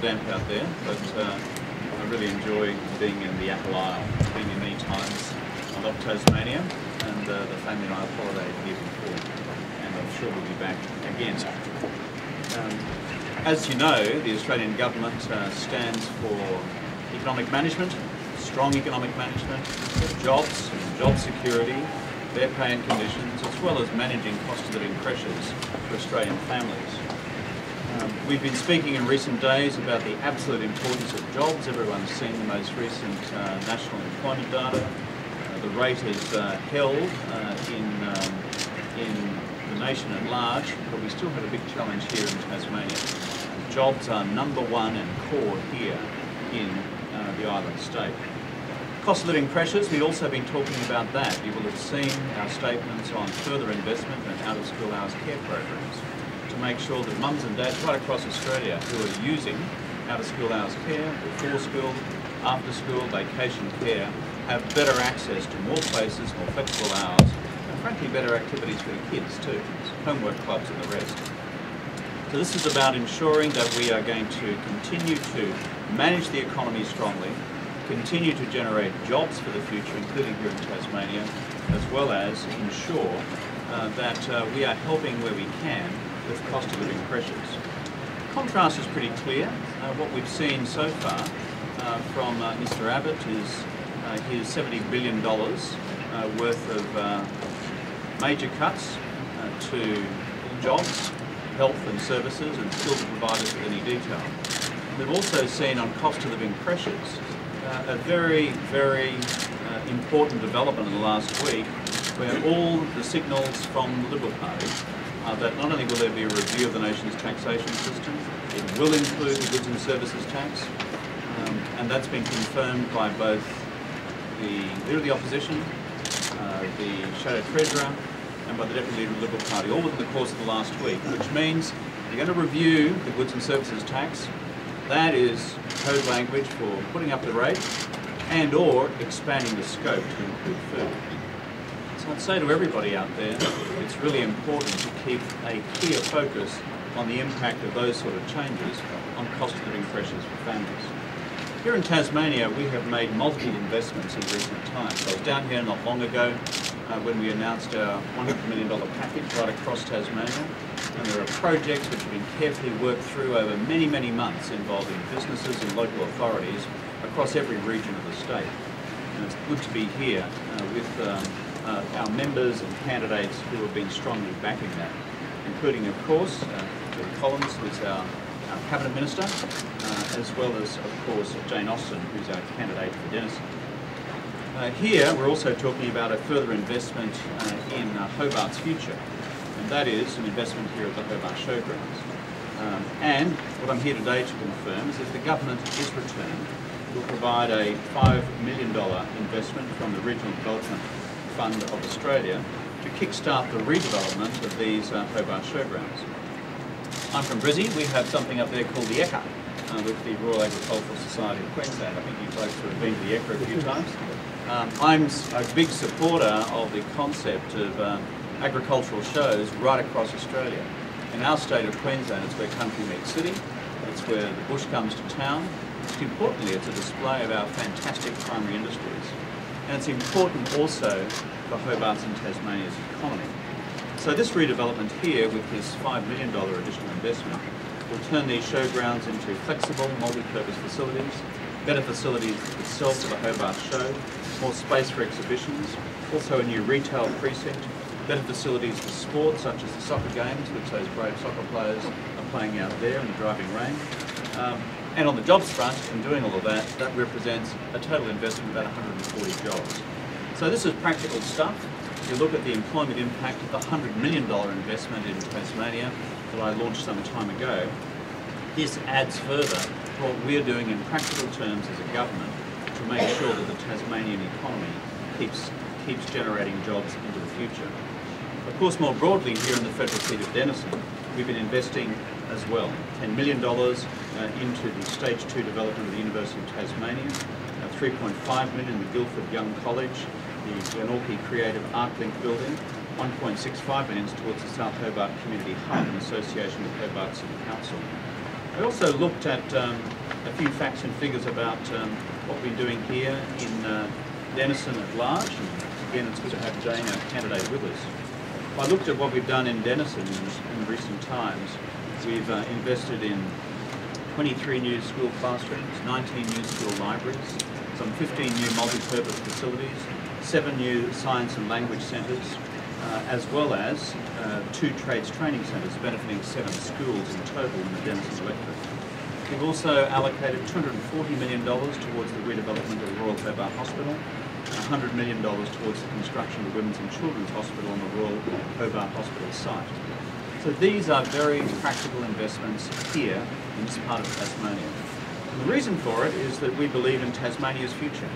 damp out there, but I really enjoy being in the Apple Isle. I've been here many times. I love Tasmania, and the family and I have holidayed here before, and I'm sure we'll be back again. As you know, the Australian government stands for economic management, strong economic management, jobs, job security, fair pay and conditions, as well as managing cost of living pressures for Australian families. We've been speaking in recent days about the absolute importance of jobs. Everyone's seen the most recent national employment data. The rate is held in the nation at large, but we still have a big challenge here in Tasmania. Jobs are number one and core here in the island state. Cost of living pressures, we've also been talking about that. You will have seen our statements on further investment in out-of-school hours care programs to make sure that mums and dads right across Australia who are using out-of-school hours care, before school, after school, vacation care, have better access to more places, more flexible hours, and frankly better activities for the kids too, homework clubs and the rest. So this is about ensuring that we are going to continue to manage the economy strongly, continue to generate jobs for the future, including here in Tasmania, as well as ensure that we are helping where we can with cost of living pressures. The contrast is pretty clear. What we've seen so far from Mr Abbott is his $70 billion worth of major cuts to jobs, health and services, and still to provide us with any detail. We've also seen on cost of living pressures a very, very important development in the last week, where all the signals from the Liberal Party are that not only will there be a review of the nation's taxation system, it will include the goods and services tax, and that's been confirmed by both the Leader of the Opposition, the Shadow Treasurer, and by the Deputy Leader of the Liberal Party, all within the course of the last week, which means you're going to review the goods and services tax. That is code language for putting up the rate and or expanding the scope to include food. So I'd say to everybody out there, it's really important to keep a clear focus on the impact of those sort of changes on cost of living pressures for families. Here in Tasmania, we have made multiple investments in recent times. I was down here not long ago when we announced our $100 million package right across Tasmania. And there are projects which have been carefully worked through over many, many months involving businesses and local authorities across every region of the state. And it's good to be here with our members and candidates who have been strongly backing that, including, of course, Bill Collins, who's our Cabinet Minister, as well as, of course, Jane Austen, who's our candidate for Denison. Here, we're also talking about a further investment in Hobart's future. And that is an investment here at the Hobart Showgrounds. And what I'm here today to confirm is if the government is returned, we'll provide a $5 million investment from the Regional Development Fund of Australia to kickstart the redevelopment of these Hobart Showgrounds. I'm from Brizzy. We have something up there called the Ekka with the Royal Agricultural Society of Queensland. I think you folks have been to the Ekka a few times. I'm a big supporter of the concept of agricultural shows right across Australia. In our state of Queensland, it's where country meets city, it's where the bush comes to town. Most importantly, it's a display of our fantastic primary industries. And it's important also for Hobart's and Tasmania's economy. So this redevelopment here, with this $5 million additional investment, will turn these showgrounds into flexible, multi-purpose facilities, better facilities itself for the Hobart show, more space for exhibitions, also a new retail precinct, better facilities for sport, such as the soccer games, which those brave soccer players are playing out there in the driving rain. And on the jobs front, in doing all of that, that represents a total investment of about 140 jobs. So this is practical stuff. If you look at the employment impact of the $100 million investment in Tasmania that I launched some time ago, this adds further to what we're doing in practical terms as a government to make sure that the Tasmanian economy keeps generating jobs into the future. Of course, more broadly here in the federal seat of Denison, we've been investing as well, $10 million into the Stage 2 development of the University of Tasmania, $3.5 million in the Guildford Young College, the Glenorchy Creative Art Link building, $1.65 million towards the South Hobart Community Hub in association with Hobart City Council. We also looked at a few facts and figures about what we're doing here in Denison at large. And again, it's good to have Jane, our candidate, with us. I looked at what we've done in Denison in recent times. We've invested in 23 new school classrooms, 19 new school libraries, some 15 new multi-purpose facilities, 7 new science and language centres, as well as 2 trades training centres benefiting 7 schools in total in the Denison electorate. We've also allocated $240 million towards the redevelopment of the Royal Hobart Hospital, $100 million towards the construction of the Women's and Children's Hospital on the Royal Hobart Hospital site. So these are very practical investments here in this part of Tasmania. And the reason for it is that we believe in Tasmania's future.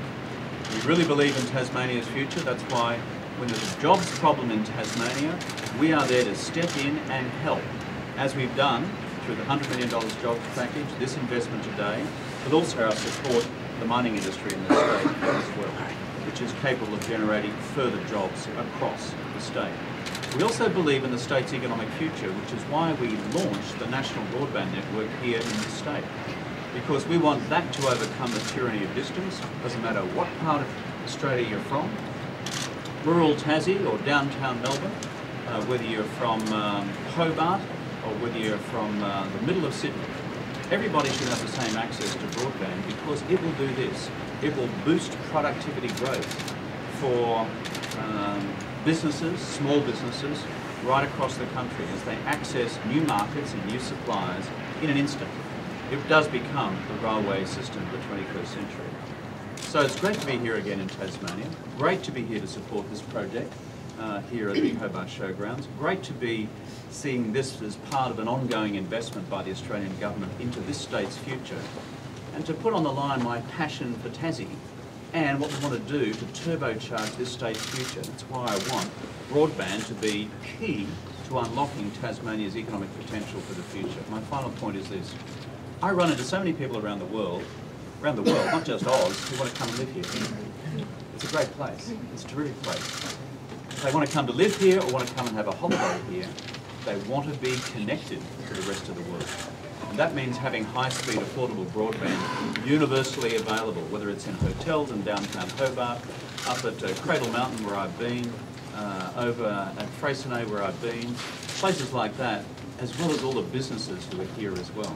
We really believe in Tasmania's future. That's why when there's a jobs problem in Tasmania, we are there to step in and help, as we've done through the $100 million jobs package, this investment today, but also our support for the mining industry in the state as well, which is capable of generating further jobs across the state. We also believe in the state's economic future, which is why we launched the National Broadband Network here in the state, because we want that to overcome the tyranny of distance. Doesn't matter what part of Australia you're from, rural Tassie or downtown Melbourne, whether you're from Hobart or whether you're from the middle of Sydney, everybody should have the same access to broadband, because it will do this. It will boost productivity growth for businesses, small businesses, right across the country as they access new markets and new suppliers in an instant. It does become the railway system of the 21st century. So it's great to be here again in Tasmania. Great to be here to support this project here at the Hobart Showgrounds. Great to be seeing this as part of an ongoing investment by the Australian government into this state's future, and to put on the line my passion for Tassie and what we want to do to turbocharge this state's future. That's why I want broadband to be key to unlocking Tasmania's economic potential for the future. My final point is this. I run into so many people around the world, not just Oz, who want to come and live here. It's a great place. It's a terrific place. If they want to come to live here or want to come and have a holiday here, they want to be connected to the rest of the world. And that means having high-speed, affordable broadband universally available, whether it's in hotels in downtown Hobart, up at Cradle Mountain where I've been, over at Freycinet where I've been, places like that, as well as all the businesses who are here as well.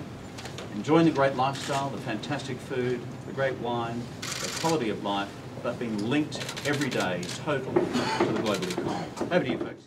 Enjoying the great lifestyle, the fantastic food, the great wine, the quality of life, but being linked every day, totally, to the global economy. Over to you, folks.